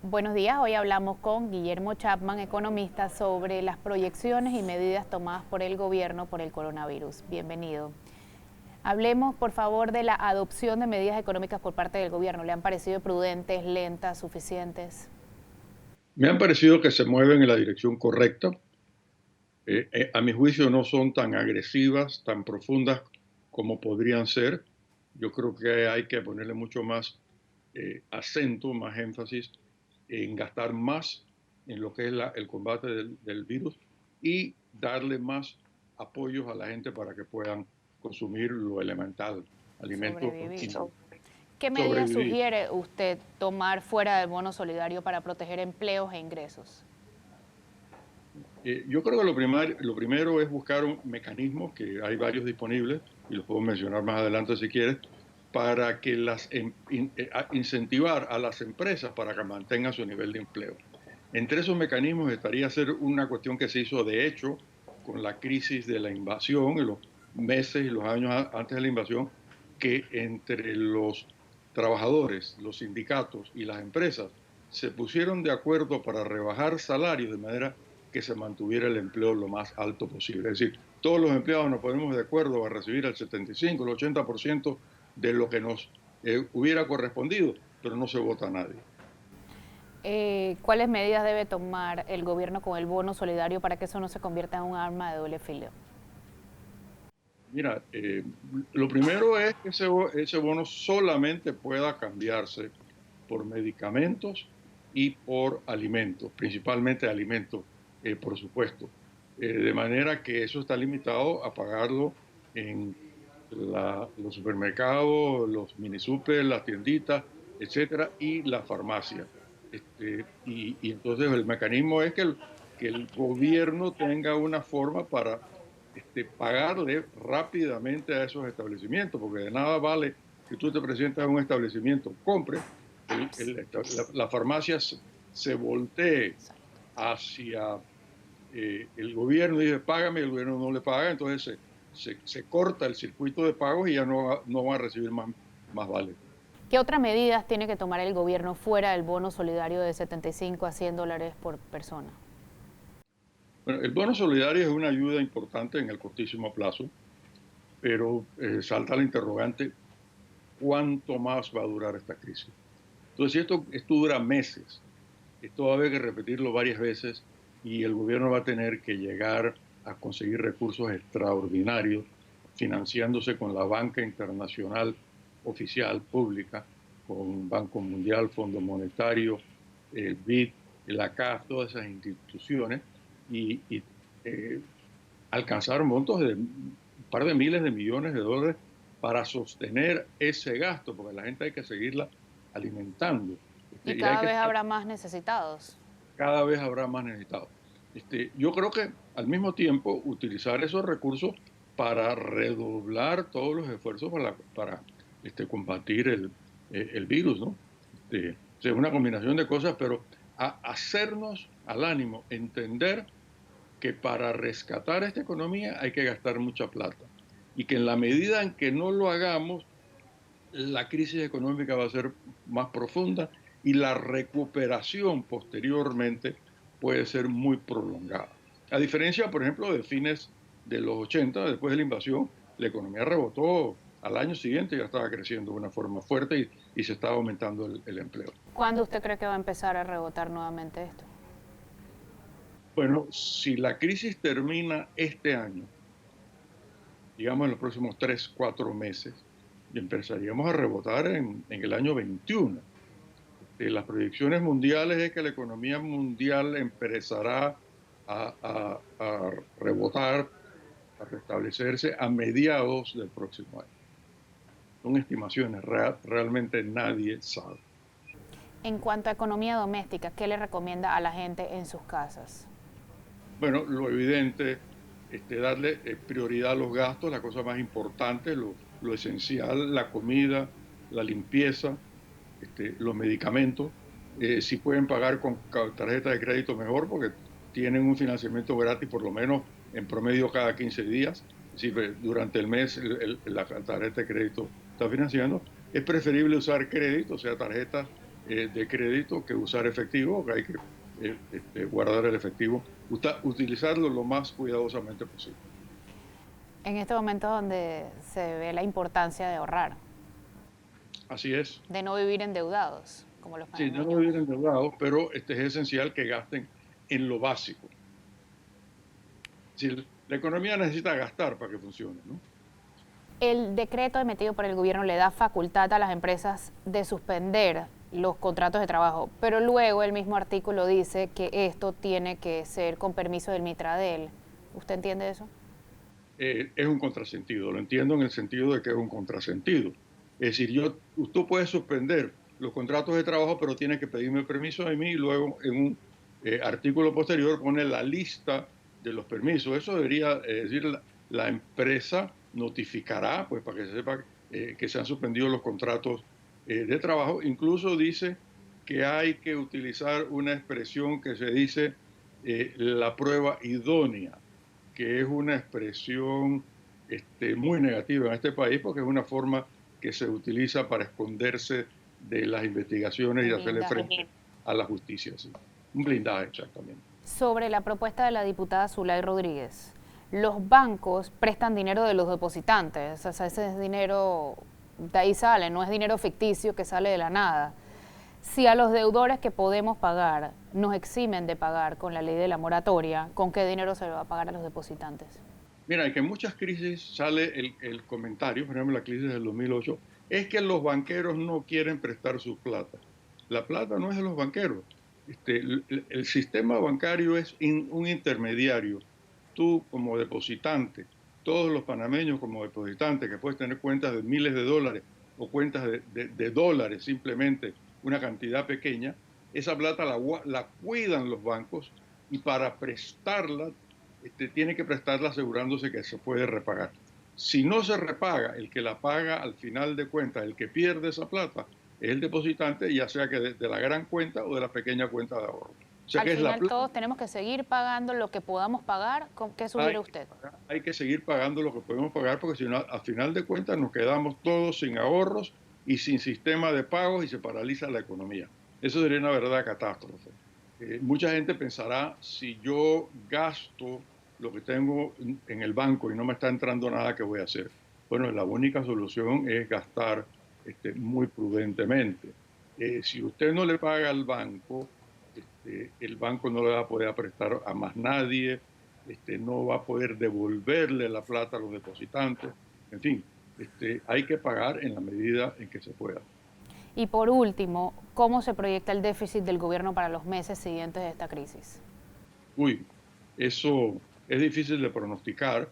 Buenos días, hoy hablamos con Guillermo Chapman, economista, sobre las proyecciones y medidas tomadas por el gobierno por el coronavirus. Bienvenido. Hablemos, por favor, de la adopción de medidas económicas por parte del gobierno. ¿Le han parecido prudentes, lentas, suficientes? Me han parecido que se mueven en la dirección correcta. A mi juicio no son tan agresivas, tan profundas como podrían ser. Yo creo que hay que ponerle mucho más acento, más énfasis en gastar más en lo que es el combate del virus y darle más apoyos a la gente para que puedan consumir lo elemental, alimentos y Sobrevivir. ¿Qué medidas sobrevivir. sugiere usted tomar fuera del bono solidario para proteger empleos e ingresos? Yo creo que lo primero es buscar un mecanismo, que hay varios disponibles, y los puedo mencionar más adelante si quieres, para que incentivar a las empresas para que mantengan su nivel de empleo. Entre esos mecanismos estaría ser una cuestión que se hizo de hecho con la crisis de la invasión, en los meses y los años antes de la invasión, que entre los trabajadores, los sindicatos y las empresas se pusieron de acuerdo para rebajar salarios de manera que se mantuviera el empleo lo más alto posible. Es decir, todos los empleados nos ponemos de acuerdo a recibir el 75, el 80% de lo que nos hubiera correspondido, pero no se vota a nadie. ¿Cuáles medidas debe tomar el gobierno con el bono solidario para que eso no se convierta en un arma de doble filo? Mira, lo primero es que ese bono solamente pueda cambiarse por medicamentos y por alimentos, principalmente alimentos, por supuesto. De manera que eso está limitado a pagarlo en los supermercados, los mini super, las tienditas, etcétera, y la farmacia. Y entonces el mecanismo es que el gobierno tenga una forma para pagarle rápidamente a esos establecimientos, porque de nada vale que tú te presentes a un establecimiento, compre, la farmacia se voltee hacia el gobierno y dice, págame, y el gobierno no le paga, entonces se corta el circuito de pagos y ya no van a recibir más vale. ¿Qué otras medidas tiene que tomar el gobierno fuera del bono solidario de 75 a 100 dólares por persona? Bueno, el bono solidario es una ayuda importante en el cortísimo plazo, pero salta la interrogante, ¿cuánto más va a durar esta crisis? Entonces, si esto dura meses, esto va a haber que repetirlo varias veces y el gobierno va a tener que llegar a conseguir recursos extraordinarios, financiándose con la banca internacional oficial, pública, con Banco Mundial, Fondo Monetario, el BID, la CAF, todas esas instituciones, y eh, alcanzar montos de un par de miles de millones de dólares para sostener ese gasto, porque la gente hay que seguirla alimentando. Y Y hay cada que vez estar, habrá más necesitados. cada vez habrá más necesitados. Yo creo que al mismo tiempo utilizar esos recursos para redoblar todos los esfuerzos para combatir el virus, ¿no? O sea, una combinación de cosas, pero hacernos al ánimo, entender que para rescatar esta economía hay que gastar mucha plata y que en la medida en que no lo hagamos, la crisis económica va a ser más profunda y la recuperación posteriormente puede ser muy prolongada. A diferencia, por ejemplo, de fines de los 80, después de la invasión, la economía rebotó al año siguiente, ya estaba creciendo de una forma fuerte y se estaba aumentando el empleo. ¿Cuándo usted cree que va a empezar a rebotar nuevamente esto? Bueno, si la crisis termina este año, digamos en los próximos 3, 4 meses, y empezaríamos a rebotar en el año 21. Las proyecciones mundiales es que la economía mundial empezará a rebotar, a restablecerse a mediados del próximo año. Son estimaciones, realmente nadie sabe. En cuanto a economía doméstica, ¿qué le recomienda a la gente en sus casas? Bueno, lo evidente, darle prioridad a los gastos, la cosa más importante, lo esencial, la comida, la limpieza, los medicamentos. Si pueden pagar con tarjeta de crédito, mejor, porque tienen un financiamiento gratis por lo menos en promedio cada 15 días. Si durante el mes la tarjeta de crédito está financiando, es preferible usar crédito, o sea, tarjetas de crédito que usar efectivo, que hay que guardar el efectivo, utilizarlo lo más cuidadosamente posible. En este momento donde se ve la importancia de ahorrar, Así es. de no vivir endeudados, como los Sí, no panameños. vivir endeudados, pero es esencial que gasten en lo básico. Si la economía necesita gastar para que funcione, ¿no? El decreto emitido por el gobierno le da facultad a las empresas de suspender los contratos de trabajo, pero luego el mismo artículo dice que esto tiene que ser con permiso del Mitradel. ¿Usted entiende eso? Es un contrasentido. Lo entiendo en el sentido de que es un contrasentido. Es decir, tú puedes suspender los contratos de trabajo, pero tienes que pedirme permiso de mí y luego en un artículo posterior pone la lista de los permisos. Eso debería decir la empresa notificará, pues para que se sepa que se han suspendido los contratos de trabajo. Incluso dice que hay que utilizar una expresión que se dice la prueba idónea, que es una expresión muy negativa en este país porque es una forma que se utiliza para esconderse de las investigaciones y hacerle frente a la justicia. ¿Sí? Un blindaje, exactamente. Sobre la propuesta de la diputada Zulay Rodríguez, los bancos prestan dinero de los depositantes, o sea, ese es dinero, de ahí sale, no es dinero ficticio que sale de la nada. Si a los deudores que podemos pagar nos eximen de pagar con la ley de la moratoria, ¿con qué dinero se le va a pagar a los depositantes? Mira, que en muchas crisis sale el comentario, por ejemplo, la crisis del 2008, es que los banqueros no quieren prestar su plata. La plata no es de los banqueros. El sistema bancario es un intermediario. Tú como depositante, todos los panameños como depositantes, que puedes tener cuentas de miles de dólares o cuentas de dólares, simplemente una cantidad pequeña, esa plata la cuidan los bancos y para prestarla tiene que prestarla asegurándose que se puede repagar. Si no se repaga, el que la paga al final de cuentas, el que pierde esa plata, es el depositante, ya sea que de la gran cuenta o de la pequeña cuenta de ahorro. O sea Al que es la final plata. todos tenemos que seguir pagando lo que podamos pagar. ¿Qué sugiere usted? Hay que seguir pagando lo que podemos pagar porque si no, al final de cuentas nos quedamos todos sin ahorros y sin sistema de pagos y se paraliza la economía. Eso sería una verdadera catástrofe. Mucha gente pensará, si yo gasto lo que tengo en el banco y no me está entrando nada, ¿qué voy a hacer? Bueno, la única solución es gastar muy prudentemente. Si usted no le paga al banco, el banco no le va a poder prestar a más nadie, no va a poder devolverle la plata a los depositantes. En fin, hay que pagar en la medida en que se pueda. Y por último, ¿cómo se proyecta el déficit del gobierno para los meses siguientes de esta crisis? Uy, eso es difícil de pronosticar,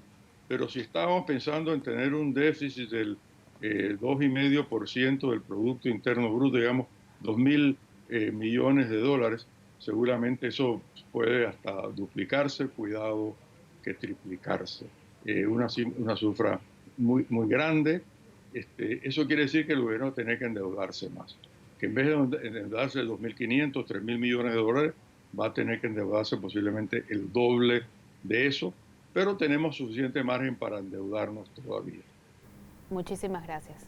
pero si estábamos pensando en tener un déficit del 2,5% del Producto Interno Bruto, digamos 2.000 millones de dólares, seguramente eso puede hasta duplicarse, cuidado que triplicarse. Una cifra muy, muy grande. Eso quiere decir que el gobierno va a tener que endeudarse más, que en vez de endeudarse de 2.500, 3.000 millones de dólares, va a tener que endeudarse posiblemente el doble de eso, pero tenemos suficiente margen para endeudarnos todavía. Muchísimas gracias.